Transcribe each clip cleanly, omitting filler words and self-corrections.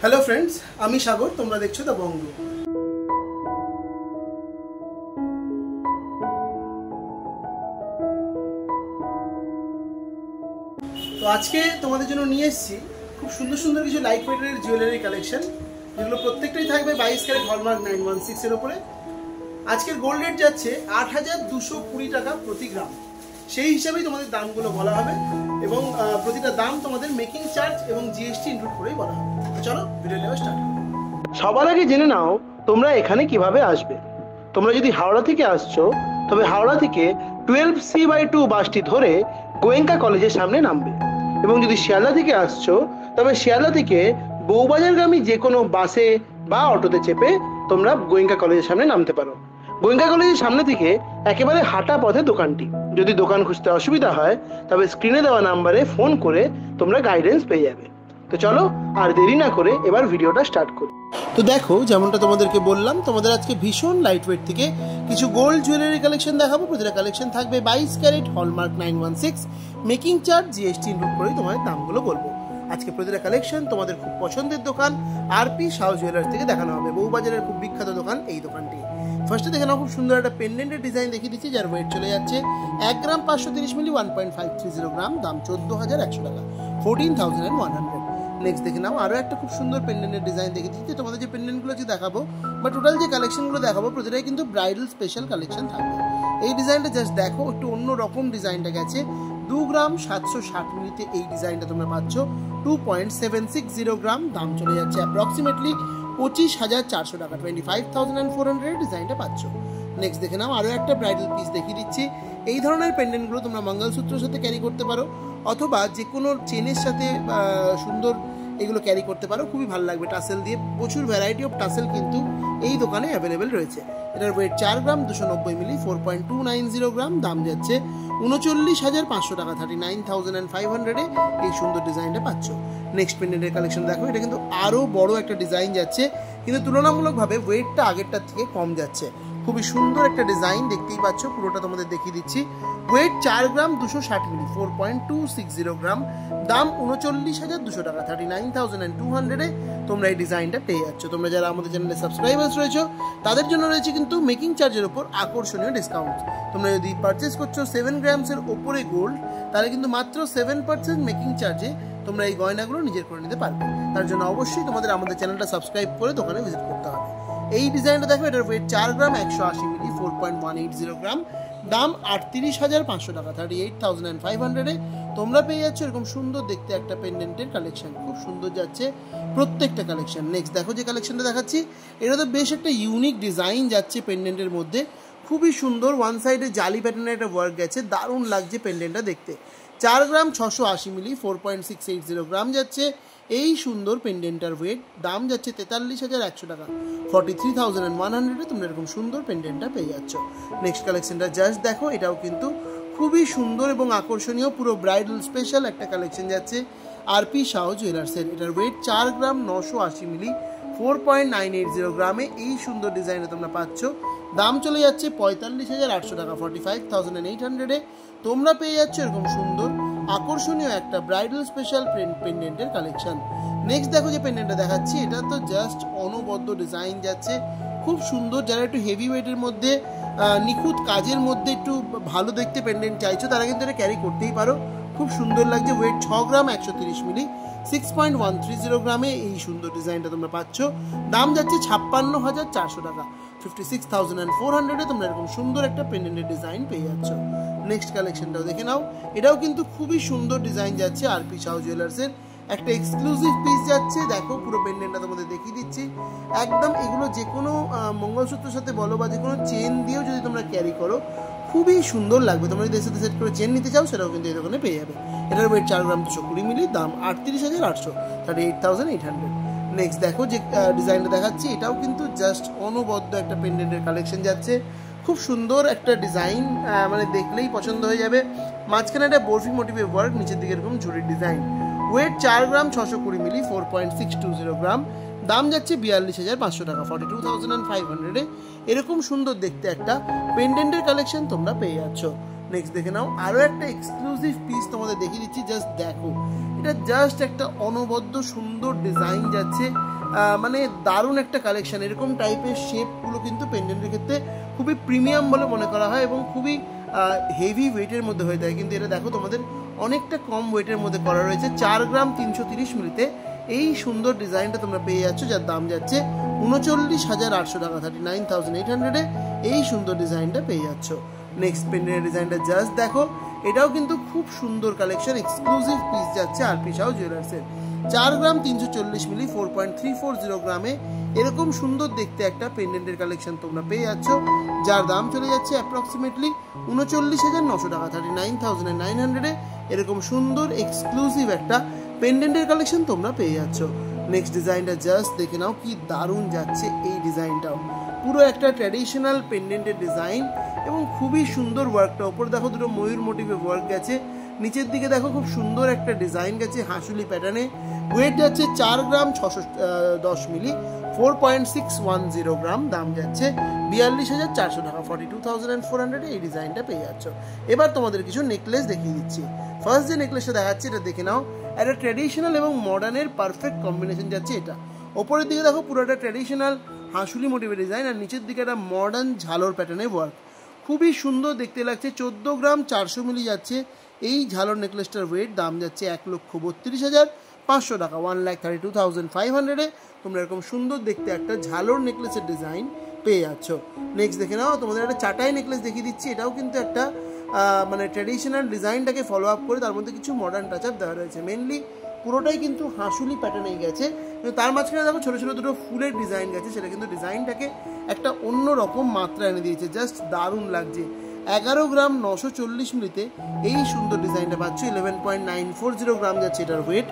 Hello friends, आमी सागर, তোমরা দেখছো দ্য বঙ্গ। তো আজকে তোমাদের জন্য নিয়ে এসেছি খুব সুন্দর সুন্দর কিছু লাইট ওয়েটের জুয়েলারি কালেকশন, যেগুলো প্রত্যেকটাই থাকবে 22 ক্যারেট হলমার্ক 916 এর উপরে। আজকের গোল্ড রেট যাচ্ছে 8220 টাকা প্রতি গ্রাম। সেই হিসাবেই তোমাদের দামগুলো বলা হবে এবং প্রতিটা দাম তোমাদের মেকিং চার্জ এবং জিএসটি ইনক্লুড করেই বলা হবে। চলো ভিডিও নেওয়া স্টার্ট। সবার আগে জেনে নাও তোমরা এখানে কিভাবে আসবে। তোমরা যদি হাওড়া থেকে আসছো তবে হাওড়া থেকে 12C/2 বাসটি ধরে গোয়েঙ্কা কলেজের সামনে নামবে, এবং যদি শিয়ালদা থেকে আসছো তবে শিয়ালদা থেকে বউবাজারগামী যে কোনো বাসে বা অটোতে চেপে তোমরা গোয়েঙ্কা কলেজের সামনে নামতে পারো। গোয়েঙ্কা কলেজের সামনে থেকে একেবারে হাঁটা পথে দোকানটি। যদি দোকান খুঁজতে অসুবিধা হয় তবে স্ক্রিনে দেওয়া নাম্বারে ফোন করে তোমরা গাইডেন্স পেয়ে যাবে। তো চলো আর দেরি না করে এবার ভিডিওটা স্টার্ট করি। তো দেখো, যেমনটা তোমাদেরকে বললাম, তোমাদের আজকে ভীষণ লাইট ওয়েট থেকে কিছু গোল্ড জুয়েলারি কালেকশন দেখাবো। প্রতিটা কালেকশন থাকবে 22 carat hallmark 916, making charge GST include করেই তোমাদের দামগুলো বলবো। আজকে প্রতিটা কালেকশন তোমাদের খুব পছন্দের দোকান আরপি শাহ জুয়েলার্স থেকে দেখানো হবে। বউবাজারের খুব বিখ্যাত দোকান এই দোকানটি। ফার্স্টে দেখে নাও, খুব সুন্দর একটা পেন্ডেন্টের ডিজাইন দেখিয়ে দিচ্ছি, যার ওয়েট চলে যাচ্ছে 1 গ্রাম 530 মিলি 1.530 গ্রাম, দাম 14,100 টাকা, 14,100। নেক্সট দেখে নাও আরও একটা খুব সুন্দর পেন্ডেন্টের ডিজাইন দেখে দিচ্ছি। তোমাদের যে পেন্ডেন্টগুলো যে দেখাবো বা টোটাল যে কালেকশনগুলো দেখাবো প্রতিটাই কিন্তু ব্রাইডাল স্পেশাল কালেকশন থাকবে। এই ডিজাইনটা জাস্ট দেখো, একটু অন্য রকম ডিজাইনটা গেছে। 2 গ্রাম 760 মিলিতে এই ডিজাইনটা তোমরা পাচ্ছ 2.760 গ্রাম, দাম চলে যাচ্ছে অ্যাপ্রক্সিমেটলি 25,400 টাকা, 25,400 ডিজাইনটা পাচ্ছ। নেক্সট দেখে নাও আরও একটা ব্রাইডাল পিস দেখিয়ে দিচ্ছি। এই ধরনের পেন্ডেন্টগুলো তোমরা মঙ্গলসূত্রের সাথে ক্যারি করতে পারো অথবা যে কোনো চেনের সাথে সুন্দর এগুলো ক্যারি করতে পারো, খুবই ভালো লাগবে টাসেল দিয়ে। প্রচুর ভ্যারাইটি অফ টাসেল কিন্তু এই দোকানে অ্যাভেলেবেল রয়েছে। এটার ওয়েট 4 গ্রাম 290 মিলি 4.290 গ্রাম, দাম যাচ্ছে 39,500 টাকা, 39,500-এ এই সুন্দর ডিজাইনটা পাচ্ছ। নেক্সট পেন্ডেন্টের কালেকশন দেখো, এটা কিন্তু আরও বড় একটা ডিজাইন যাচ্ছে, কিন্তু তুলনামূলকভাবে ওয়েটটা আগেরটার থেকে কম যাচ্ছে। খুবই সুন্দর একটা ডিজাইন দেখতেই পাচ্ছ, পুরোটা তোমাদের দেখিয়ে দিচ্ছি। ওয়েট 4 গ্রাম 260 মিলি 4.260 গ্রাম, দাম 39,200 টাকা, 39,200-এ তোমরা এই ডিজাইনটা পেয়ে যাচ্ছ। তোমরা যারা আমাদের চ্যানেলে সাবস্ক্রাইবার্স রয়েছো তাদের জন্য রয়েছে কিন্তু মেকিং চার্জের ওপর আকর্ষণীয় ডিসকাউন্ট। তোমরা যদি পারচেস করছো 7 গ্রামসের ওপরে গোল্ড, তাহলে কিন্তু মাত্র 7% মেকিং চার্জে তোমরা এই গয়নাগুলো নিজের করে নিতে পারবে। তার জন্য অবশ্যই তোমাদের আমাদের চ্যানেলটা সাবস্ক্রাইব করে দোকানে ভিজিট করতে হবে। এই ডিজাইনটা দেখো, এটার ওয়েট 4 গ্রাম 180 মিলি 4.180 গ্রাম, দাম 38,500 টাকা, 38,500-এ তোমরা পেয়ে যাচ্ছ এরকম সুন্দর দেখতে একটা পেন্ডেন্টের কালেকশন। খুব সুন্দর যাচ্ছে প্রত্যেকটা কালেকশন। নেক্সট দেখো যে কালেকশনটা দেখাচ্ছি, এটা তো বেশ একটা ইউনিক ডিজাইন যাচ্ছে পেন্ডেন্টের মধ্যে, খুবই সুন্দর। ওয়ান সাইডে জালি প্যাটার্নের একটা ওয়ার্ক গেছে, দারুণ লাগছে পেন্ডেন্টটা দেখতে। 4 গ্রাম 680 মিলি 4.680 গ্রাম যাচ্ছে এই সুন্দর পেন্ডেন্টার ওয়েট, দাম যাচ্ছে 43,100 টাকা, 43,100-এ তোমরা এরকম সুন্দর পেন্ডেন্টটা পেয়ে যাচ্ছ। নেক্সট কালেকশনটা জাস্ট দেখো, এটাও কিন্তু খুবই সুন্দর এবং আকর্ষণীয়, পুরো ব্রাইডাল স্পেশাল একটা কালেকশন যাচ্ছে আরপি শাহ জুয়েলার্সের। এটার ওয়েট 4 গ্রাম 980 মিলি 4.980 গ্রামে এই সুন্দর ডিজাইনে তোমরা পাচ্ছ, দাম চলে যাচ্ছে 45,800 টাকা, 45,800-এ তোমরা পেয়ে যাচ্ছ এরকম সুন্দর আকর্ষণীয় একটা ব্রাইডাল স্পেশাল পেন্ডেন্টের কালেকশন। নেক্সট দেখো যে পেন্ডেন্টটা দেখাচ্ছি, এটা তো জাস্ট অনবদ্য ডিজাইন যাচ্ছে, খুব সুন্দর। যারা একটু হেভি ওয়েটের মধ্যে নিখুঁত কাজের মধ্যে একটু ভালো দেখতে পেন্ডেন্ট চাইছো তারা কিন্তু এটা ক্যারি করতেই পারো, খুব সুন্দর লাগছে। ওয়েট 6 গ্রাম 130 মিলি 6.130 গ্রামে এই সুন্দর ডিজাইনটা তোমরা পাচ্ছ, দাম যাচ্ছে 56,400 টাকা, 56,400-এ তোমরা এরকম সুন্দর একটা পেন্ডেন্টের ডিজাইন পেয়ে যাচ্ছ। নেক্সট কালেকশনটাও দেখে নাও, এটাও কিন্তু খুবই সুন্দর ডিজাইন যাচ্ছে আরপি শাহ জুয়েলার্সের। একটা এক্সক্লুসিভ পিস যাচ্ছে, দেখো পুরো পেন্ডেন্টটা তোমাদের দেখিয়ে দিচ্ছি। একদম এগুলো যে কোনো মঙ্গলসূত্রের সাথে বলো বা যে কোনো চেন দিয়েও যদি তোমরা ক্যারি করো খুবই সুন্দর লাগবে। তোমরা যদি এর সাথে সেট করে চেন নিতে চাও সেটাও কিন্তু এই দোকানে পেয়ে যাবে। এটার ওয়েট 4 গ্রাম 220 মিলি, দাম 38,800, 38,800। নেক্সট দেখো যে ডিজাইনটা দেখাচ্ছি, এটাও কিন্তু জাস্ট অনবদ্য একটা পেন্ডেন্টের কালেকশন যাচ্ছে, খুব সুন্দর একটা ডিজাইন, মানে দেখলেই পছন্দ হয়ে যাবে। মাঝখানে একটা বরফি মোটিভের ওয়ার্ক, নিচের দিকে এরকম ঝুড়ির ডিজাইন। ওয়েট 4 গ্রাম 620 মিলি 4.620 গ্রাম, দাম যাচ্ছে 42,500 টাকা, 42,500-এ এরকম সুন্দর দেখতে একটা পেন্ডেন্টের কালেকশন তোমরা পেয়ে যাচ্ছ। নেক্সট দেখে নাও আরও একটা এক্সক্লুসিভ পিস তোমাদের দেখিয়ে দিচ্ছি, জাস্ট দেখো। এটা জাস্ট একটা অনবদ্য সুন্দর ডিজাইন যাচ্ছে, মানে দারুণ একটা কালেকশন। এরকম টাইপের শেপগুলো কিন্তু পেন্ডেন্টের ক্ষেত্রে খুবই প্রিমিয়াম বলে মনে করা হয় এবং খুবই হেভি ওয়েটের মধ্যে হয়ে থাকে, কিন্তু এটা দেখো তোমাদের অনেকটা কম ওয়েটের মধ্যে করা রয়েছে। 4 গ্রাম 330 মিলিতে এই সুন্দর ডিজাইনটা তোমরা পেয়ে যাচ্ছ, যার দাম যাচ্ছে 39,800 টাকা, 39,800-এ এই সুন্দর ডিজাইনটা পেয়ে যাচ্ছ। নেক্সট পেন্ডেন্টের ডিজাইনটা জাস্ট দেখো, এটাও কিন্তু খুব সুন্দর কালেকশন, এক্সক্লুসিভ পিস যাচ্ছে আরপি শাহ জুয়েলার্সের। 4 গ্রাম 340 মিলি 4.340 গ্রামে এরকম সুন্দর দেখতে একটা পেন্ডেন্টের কালেকশন তোমরা পেয়ে যাচ্ছ, যার দাম চলে যাচ্ছে অ্যাপ্রক্সিমেটলি 39,900 টাকা, 39,900-এ এরকম সুন্দর এক্সক্লুসিভ একটা পেন্ডেন্টের কালেকশন তোমরা পেয়ে যাচ্ছ। নেক্সট ডিজাইনটা জাস্ট দেখে নাও, কি দারুণ যাচ্ছে এই ডিজাইনটাও, পুরো একটা ট্র্যাডিশনাল পেন্ডেন্টের ডিজাইন এবং খুবই সুন্দর ওয়ার্কটা। ওপরে দেখো দুটো ময়ূর মোটিভে ওয়ার্ক গেছে, নিচের দিকে দেখো খুব সুন্দর একটা ডিজাইন গেছে হাঁসুলি প্যাটার্নে। ওয়েট যাচ্ছে 4 গ্রাম 610 মিলি 4.610 গ্রাম, দাম যাচ্ছে 42,400 টাকা, 42,400-এ এই ডিজাইনটা পেয়ে যাচ্ছ। এবার তোমাদের কিছু নেকলেস দেখিয়ে দিচ্ছি। ফার্স্ট যে নেকলেসটা দেখাচ্ছি এটা দেখে নাও, একটা ট্র্যাডিশনাল এবং মডার্নের পারফেক্ট কম্বিনেশন যাচ্ছে এটা। ওপরের দিকে দেখো পুরোটা ট্র্যাডিশনাল হাঁসুলি মোটিভের ডিজাইন, আর নিচের দিকে একটা মডার্ন ঝালর প্যাটার্নের ওয়ার্ক, খুবই সুন্দর দেখতে লাগছে। 14 গ্রাম 400 মিলি যাচ্ছে এই ঝালর নেকলেসটার ওয়েট, দাম যাচ্ছে 1,32,500 টাকা, 1,32,500-এ তোমরা এরকম সুন্দর দেখতে একটা ঝালর নেকলেসের ডিজাইন পেয়ে যাচ্ছ। নেক্সট দেখে নাও, তোমাদের একটা চাটাই নেকলেস দেখিয়ে দিচ্ছি। এটাও কিন্তু একটা মানে ট্র্যাডিশনাল ডিজাইনটাকে ফলো আপ করে তার মধ্যে কিছু মডার্ন টাচ আপ দেওয়া রয়েছে। মেনলি পুরোটাই কিন্তু হাঁসুলি প্যাটার্নেই গেছে, কিন্তু তার মাঝখানে দেখো ছোটো ছোটো দুটো ফুলের ডিজাইন গেছে, সেটা কিন্তু ডিজাইনটাকে একটা অন্য রকম মাত্রা এনে দিয়েছে, জাস্ট দারুণ লাগছে। 11 গ্রাম 940 মিলিতে এই সুন্দর ডিজাইনটা পাচ্ছ, 11.940 গ্রাম যাচ্ছে এটার ওয়েট,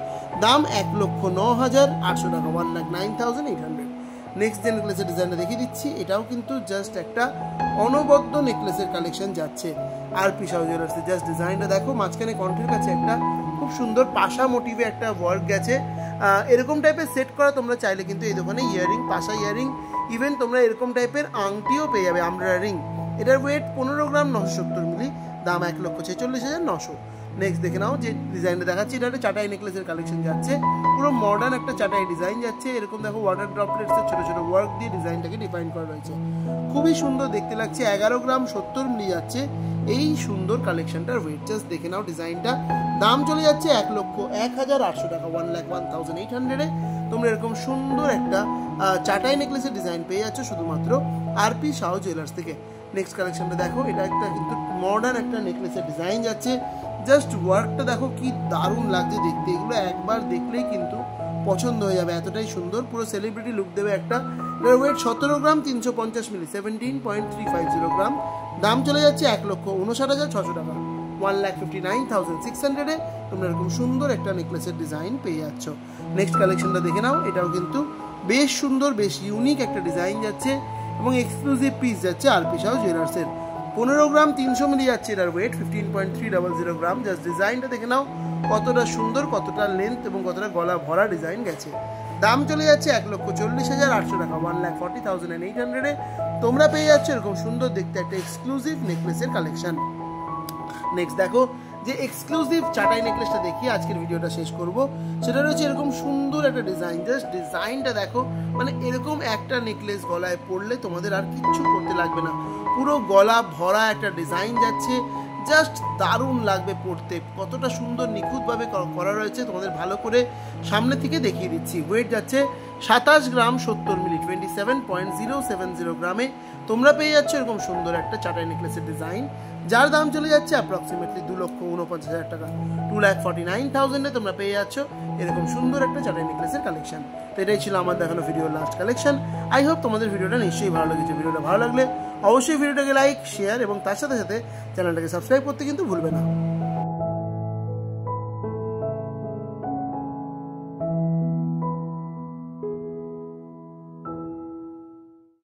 দাম 1,09,800 টাকা, 1,09,800। নেক্সট যে নেকলেসের ডিজাইনটা দেখিয়ে দিচ্ছি, এটাও কিন্তু জাস্ট একটা অনবদ্য নেকলেসের কালেকশন যাচ্ছে আরপি শাহ জুয়েলার্সে। জাস্ট ডিজাইনটা দেখো, মাঝখানে কণ্ঠের কাছে একটা খুব সুন্দর পাশা মোটিভে একটা ওয়ার্ক গেছে। এরকম টাইপের সেট করা তোমরা চাইলে কিন্তু এই দোকানে ইয়ারিং, পাশা ইয়ারিং, ইভেন তোমরা এরকম টাইপের আংটিও পেয়ে যাবে, আমব্রেলা রিং। এটার ওয়েট 15 গ্রাম 970 মিলি, দাম 1,46,900। নেক্সট দেখে নাও যে ডিজাইনটা দেখাচ্ছি, এটা একটা চাটাই নেকলেসের কালেকশন যাচ্ছে, পুরো মডার্ন একটা চাটাই ডিজাইন যাচ্ছে। এরকম দেখো ওয়াটার ড্রপলেটসের ছোটো ছোটো ওয়ার্ক দিয়ে ডিজাইনটাকে ডিফাইন করা রয়েছে, খুবই সুন্দর দেখতে লাগছে। 11 গ্রাম 70 মিলি যাচ্ছে এই সুন্দর কালেকশনটার ওয়েট, জাস্ট দেখে নাও ডিজাইনটা, দাম চলে যাচ্ছে 1,01,800 টাকা, 1,01,800-এ তোমরা এরকম সুন্দর একটা চাটাই নেকলেসের ডিজাইন পেয়ে যাচ্ছ শুধুমাত্র আরপি শাহ জুয়েলার্স থেকে। নেক্সট কালেকশনটা দেখো, এটা একটা কিন্তু মডার্ন একটা নেকলেসের ডিজাইন যাচ্ছে, জাস্ট ওয়ার্কটা দেখো কি দারুণ লাগছে দেখতে, এগুলো একবার দেখলেই কিন্তু পছন্দ হয়ে যাবে, এতটাই সুন্দর, পুরো সেলিব্রিটি লুক দেবে একটা। এর ওয়েট 17 গ্রাম 350 মিলি 17.350 গ্রাম, দাম চলে যাচ্ছে 1,59,600 টাকা, 1,59,600-এ তোমরা এরকম সুন্দর একটা নেকলেসের ডিজাইন পেয়ে যাচ্ছ। নেক্সট কালেকশনটা দেখে নাও, এটাও কিন্তু বেশ সুন্দর, বেশ ইউনিক একটা ডিজাইন যাচ্ছে এবং এক্সক্লুসিভ পিস যাচ্ছে আরপি শাহ জুয়েলার্সের। 15 গ্রাম 300 মিলি যাচ্ছে এটার ওয়েট, 15.300 গ্রাম। জাস্ট ডিজাইনটা দেখে নাও কতটা সুন্দর, কতটা লেন্থ এবং কতটা গলা ভরা ডিজাইন গেছে, দাম চলে যাচ্ছে 1,40,800 টাকা, 1,40,800-এ তোমরা পেয়ে যাচ্ছ এরকম সুন্দর দেখতে একটা এক্সক্লুসিভ নেকলেসের কালেকশন। নেক্সট দেখো যে এক্সক্লুসিভ চাটাই নেকলেসটা দেখিয়ে আজকের ভিডিওটা শেষ করব, সেটা রয়েছে এরকম সুন্দর একটা ডিজাইন। জাস্ট ডিজাইনটা দেখো, মানে এরকম একটা নেকলেস গলায় পরলে তোমাদের আর কিচ্ছু করতে লাগবে না, পুরো গলা ভরা একটা ডিজাইন যাচ্ছে, জাস্ট দারুণ লাগবে পড়তে, কতটা সুন্দর নিখুঁতভাবে করা রয়েছে তোমাদের ভালো করে সামনে থেকে দেখিয়ে দিচ্ছি। ওয়েট যাচ্ছে 27 গ্রাম 70 মিলি 27.070 গ্রামে তোমরা পেয়ে যাচ্ছ এরকম সুন্দর একটা চাটাই নেকলেসের ডিজাইন, যার দাম চলে যাচ্ছে অ্যাপ্রক্সিমেটলি 2,49,000 টাকা, 2,49,000-এ তোমরা পেয়ে যাচ্ছ এরকম সুন্দর একটা চাটাই নেকলেসের কালেকশন। তো এটাই ছিল আমার দেখানো ভিডিওর লাস্ট কালেকশন। আই হোপ তোমাদের ভিডিওটা নিশ্চয়ই ভালো লেগেছে। ভিডিওটা ভালো লাগলে অবশ্যই ভিডিওটাকে লাইক, শেয়ার এবং তার সাথে সাথে চ্যানেলটাকে সাবস্ক্রাইব করতে কিন্তু ভুলবে না।